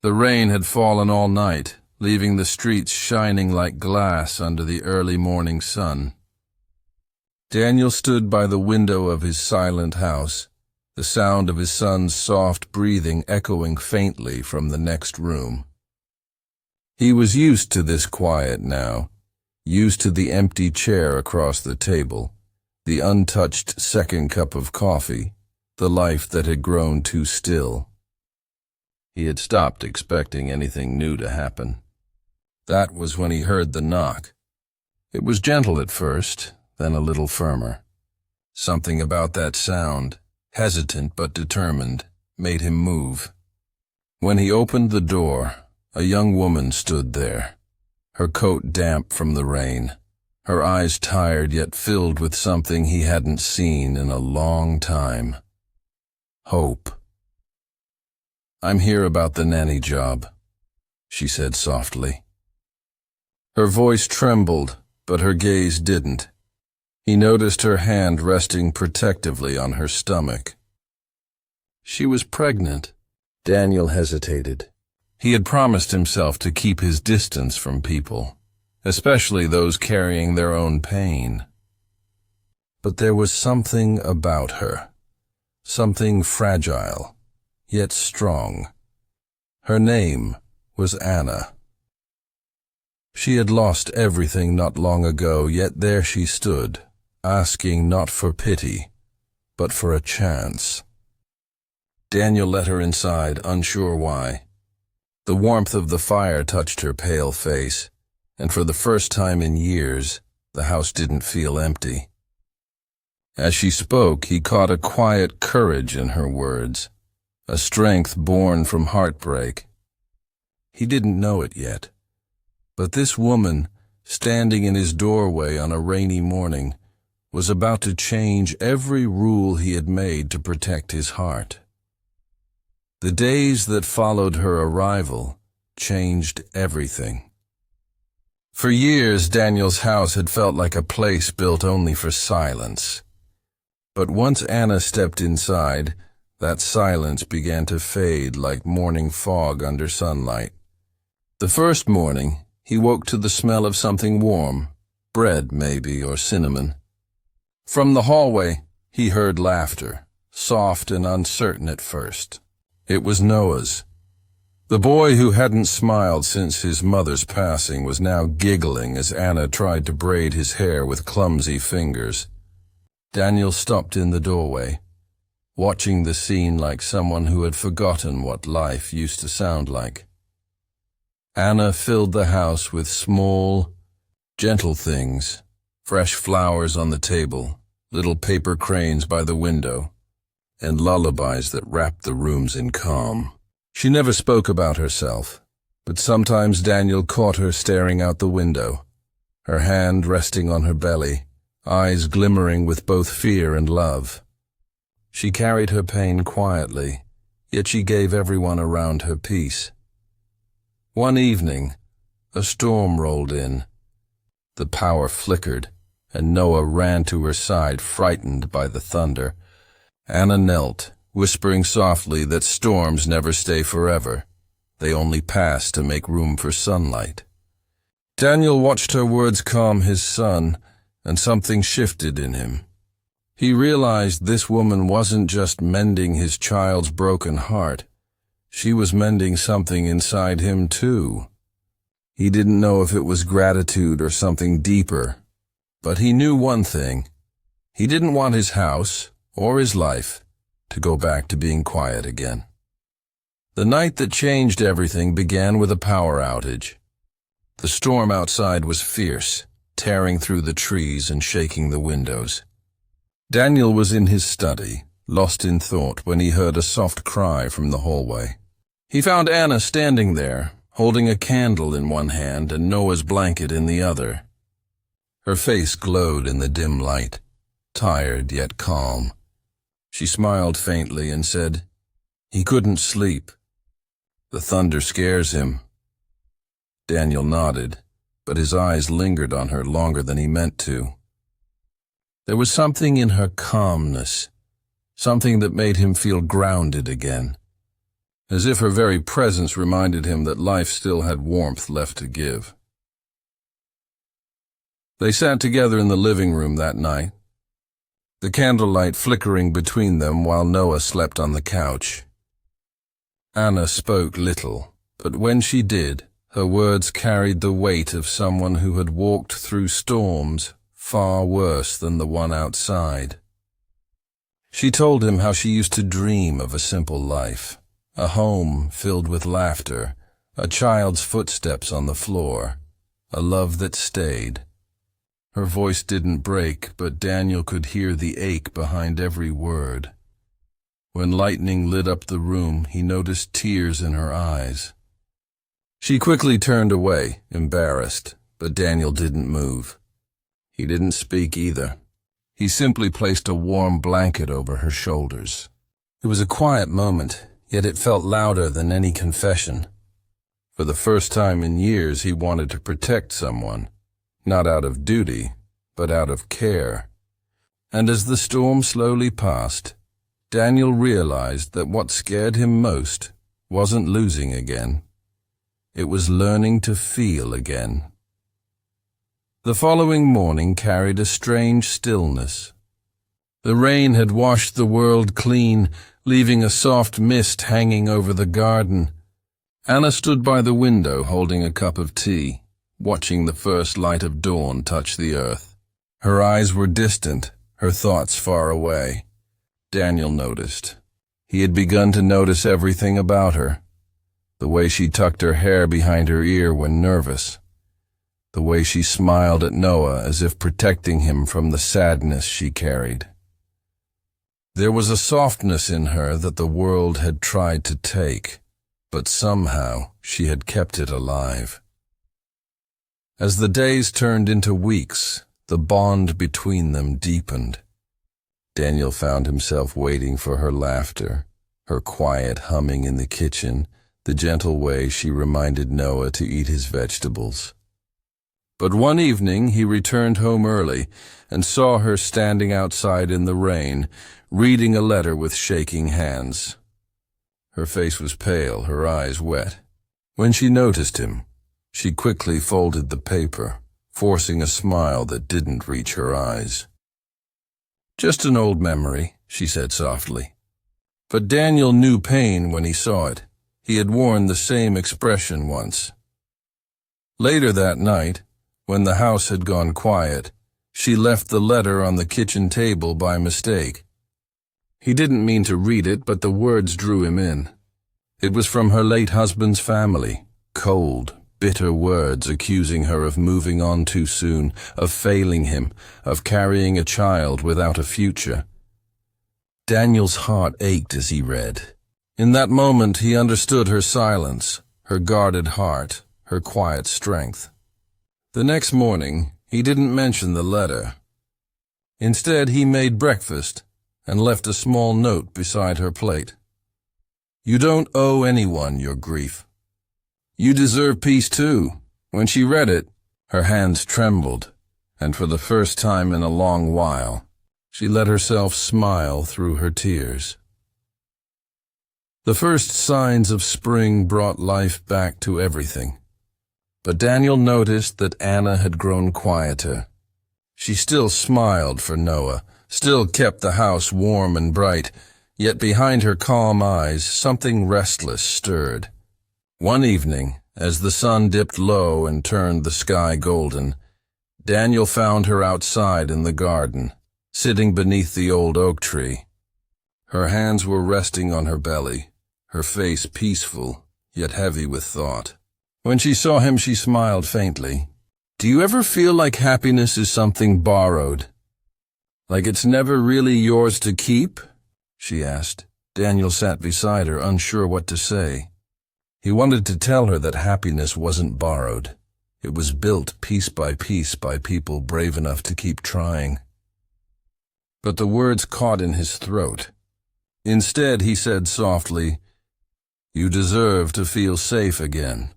The rain had fallen all night, leaving the streets shining like glass under the early morning sun. Daniel stood by the window of his silent house, the sound of his son's soft breathing echoing faintly from the next room. He was used to this quiet now, used to the empty chair across the table, the untouched second cup of coffee, the life that had grown too still. He had stopped expecting anything new to happen. That was when he heard the knock. It was gentle at first, then a little firmer. Something about that sound, hesitant but determined, made him move. When he opened the door, a young woman stood there, her coat damp from the rain, her eyes tired yet filled with something he hadn't seen in a long time. Hope. "I'm here about the nanny job," she said softly. Her voice trembled, but her gaze didn't. He noticed her hand resting protectively on her stomach. She was pregnant. Daniel hesitated. He had promised himself to keep his distance from people, especially those carrying their own pain. But there was something about her, something fragile, yet strong. Her name was Anna. She had lost everything not long ago, yet there she stood, asking not for pity, but for a chance. Daniel let her inside, unsure why. The warmth of the fire touched her pale face, and for the first time in years, the house didn't feel empty. As she spoke, he caught a quiet courage in her words, a strength born from heartbreak. He didn't know it yet, but this woman, standing in his doorway on a rainy morning, was about to change every rule he had made to protect his heart. The days that followed her arrival changed everything. For years, Daniel's house had felt like a place built only for silence. But once Anna stepped inside, that silence began to fade like morning fog under sunlight. The first morning, he woke to the smell of something warm, bread maybe, or cinnamon. From the hallway, he heard laughter, soft and uncertain at first. It was Noah's. The boy who hadn't smiled since his mother's passing was now giggling as Anna tried to braid his hair with clumsy fingers. Daniel stopped in the doorway, watching the scene like someone who had forgotten what life used to sound like. Anna filled the house with small, gentle things, fresh flowers on the table, little paper cranes by the window, and lullabies that wrapped the rooms in calm. She never spoke about herself, but sometimes Daniel caught her staring out the window, her hand resting on her belly, eyes glimmering with both fear and love. She carried her pain quietly, yet she gave everyone around her peace. One evening, a storm rolled in. The power flickered, and Noah ran to her side, frightened by the thunder. Anna knelt, whispering softly that storms never stay forever. They only pass to make room for sunlight. Daniel watched her words calm his son, and something shifted in him. He realized this woman wasn't just mending his child's broken heart. She was mending something inside him too. He didn't know if it was gratitude or something deeper, but he knew one thing. He didn't want his house, or his life, to go back to being quiet again. The night that changed everything began with a power outage. The storm outside was fierce, tearing through the trees and shaking the windows. Daniel was in his study, lost in thought, when he heard a soft cry from the hallway. He found Anna standing there, holding a candle in one hand and Noah's blanket in the other. Her face glowed in the dim light, tired yet calm. She smiled faintly and said, "He couldn't sleep. The thunder scares him." Daniel nodded, but his eyes lingered on her longer than he meant to. There was something in her calmness, something that made him feel grounded again. as if her very presence reminded him that life still had warmth left to give. They sat together in the living room that night, the candlelight flickering between them while Noah slept on the couch. Anna spoke little, but when she did, her words carried the weight of someone who had walked through storms far worse than the one outside. She told him how she used to dream of a simple life, a home filled with laughter, a child's footsteps on the floor, a love that stayed. Her voice didn't break, but Daniel could hear the ache behind every word. When lightning lit up the room, he noticed tears in her eyes. She quickly turned away, embarrassed, but Daniel didn't move. He didn't speak either. He simply placed a warm blanket over her shoulders. It was a quiet moment, yet it felt louder than any confession. For the first time in years, he wanted to protect someone. Not out of duty, but out of care. And as the storm slowly passed, Daniel realized that what scared him most wasn't losing again. It was learning to feel again. The following morning carried a strange stillness. The rain had washed the world clean, leaving a soft mist hanging over the garden. Anna stood by the window holding a cup of tea, watching the first light of dawn touch the earth. Her eyes were distant, her thoughts far away. Daniel noticed. He had begun to notice everything about her. The way she tucked her hair behind her ear when nervous. The way she smiled at Noah as if protecting him from the sadness she carried. There was a softness in her that the world had tried to take, but somehow she had kept it alive. As the days turned into weeks, the bond between them deepened. Daniel found himself waiting for her laughter, her quiet humming in the kitchen, the gentle way she reminded Noah to eat his vegetables. But one evening he returned home early and saw her standing outside in the rain, reading a letter with shaking hands. Her face was pale, her eyes wet. When she noticed him, she quickly folded the paper, forcing a smile that didn't reach her eyes. "Just an old memory," she said softly. But Daniel knew pain when he saw it. He had worn the same expression once. Later that night, when the house had gone quiet, she left the letter on the kitchen table by mistake. He didn't mean to read it, but the words drew him in. It was from her late husband's family, cold, bitter words accusing her of moving on too soon, of failing him, of carrying a child without a future. Daniel's heart ached as he read. In that moment he understood her silence, her guarded heart, her quiet strength. The next morning he didn't mention the letter. Instead he made breakfast and left a small note beside her plate. "You don't owe anyone your grief. You deserve peace too." When she read it, her hands trembled, and for the first time in a long while, she let herself smile through her tears. The first signs of spring brought life back to everything. But Daniel noticed that Anna had grown quieter. She still smiled for Noah, still kept the house warm and bright, yet behind her calm eyes something restless stirred. One evening, as the sun dipped low and turned the sky golden, Daniel found her outside in the garden, sitting beneath the old oak tree. Her hands were resting on her belly, her face peaceful, yet heavy with thought. When she saw him, she smiled faintly. "Do you ever feel like happiness is something borrowed? Like it's never really yours to keep?" she asked. Daniel sat beside her, unsure what to say. He wanted to tell her that happiness wasn't borrowed. It was built piece by people brave enough to keep trying. But the words caught in his throat. Instead, he said softly, "You deserve to feel safe again."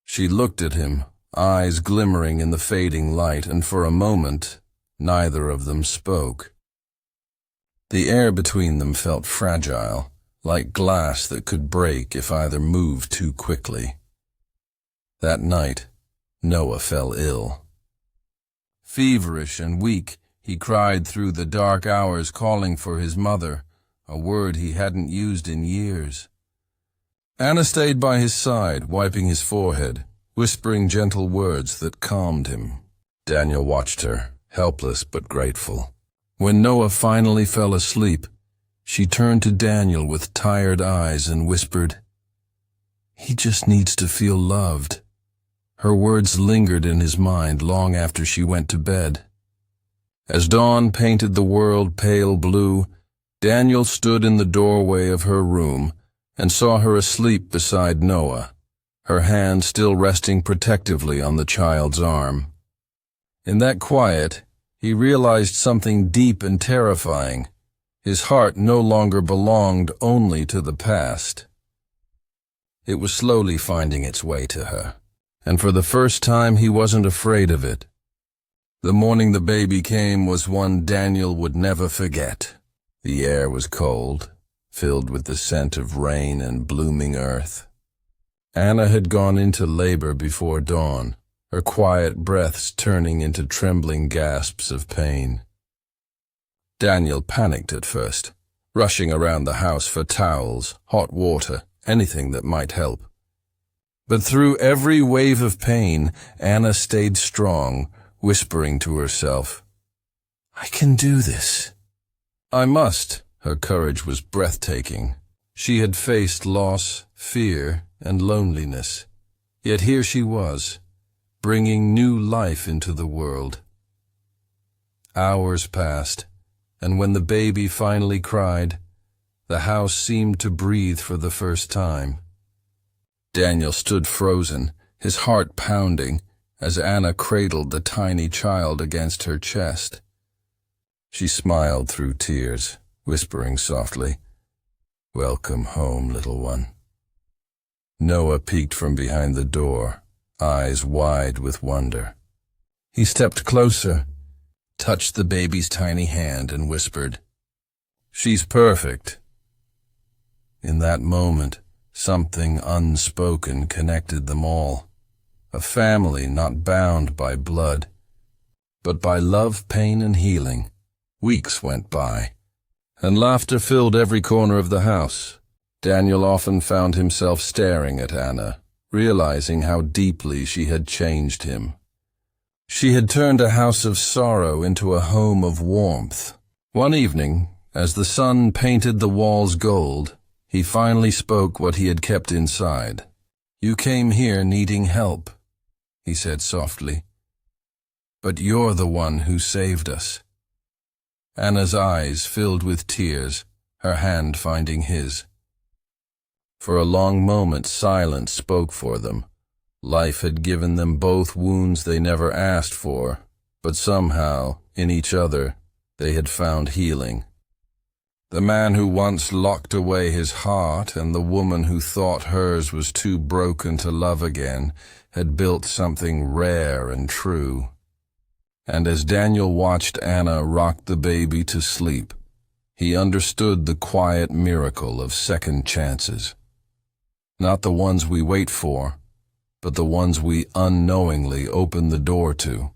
She looked at him, eyes glimmering in the fading light, and for a moment, neither of them spoke. The air between them felt fragile, like glass that could break if either moved too quickly. That night, Noah fell ill. Feverish and weak, he cried through the dark hours calling for his mother, a word he hadn't used in years. Anna stayed by his side, wiping his forehead, whispering gentle words that calmed him. Daniel watched her, helpless but grateful. When Noah finally fell asleep, she turned to Daniel with tired eyes and whispered, "He just needs to feel loved." Her words lingered in his mind long after she went to bed. As dawn painted the world pale blue, Daniel stood in the doorway of her room and saw her asleep beside Noah, her hand still resting protectively on the child's arm. In that quiet, he realized something deep and terrifying. His heart no longer belonged only to the past. It was slowly finding its way to her, and for the first time he wasn't afraid of it. The morning the baby came was one Daniel would never forget. The air was cold, filled with the scent of rain and blooming earth. Anna had gone into labor before dawn, her quiet breaths turning into trembling gasps of pain. Daniel panicked at first, rushing around the house for towels, hot water, anything that might help. But through every wave of pain, Anna stayed strong, whispering to herself, "I can do this." "I must." Her courage was breathtaking. She had faced loss, fear, and loneliness. Yet here she was, bringing new life into the world. Hours passed, and when the baby finally cried, the house seemed to breathe for the first time. Daniel stood frozen, his heart pounding, as Anna cradled the tiny child against her chest. She smiled through tears, whispering softly, "Welcome home, little one." Noah peeked from behind the door, eyes wide with wonder. He stepped closer, touched the baby's tiny hand, and whispered, "She's perfect." In that moment, something unspoken connected them all. A family not bound by blood, but by love, pain, and healing. Weeks went by, and laughter filled every corner of the house. Daniel often found himself staring at Anna, realizing how deeply she had changed him. She had turned a house of sorrow into a home of warmth. One evening, as the sun painted the walls gold, he finally spoke what he had kept inside. "You came here needing help," he said softly, "but you're the one who saved us." Anna's eyes filled with tears, her hand finding his. For a long moment silence spoke for them. Life had given them both wounds they never asked for, but somehow, in each other, they had found healing. The man who once locked away his heart and the woman who thought hers was too broken to love again had built something rare and true. And as Daniel watched Anna rock the baby to sleep, he understood the quiet miracle of second chances. Not the ones we wait for, but the ones we unknowingly open the door to.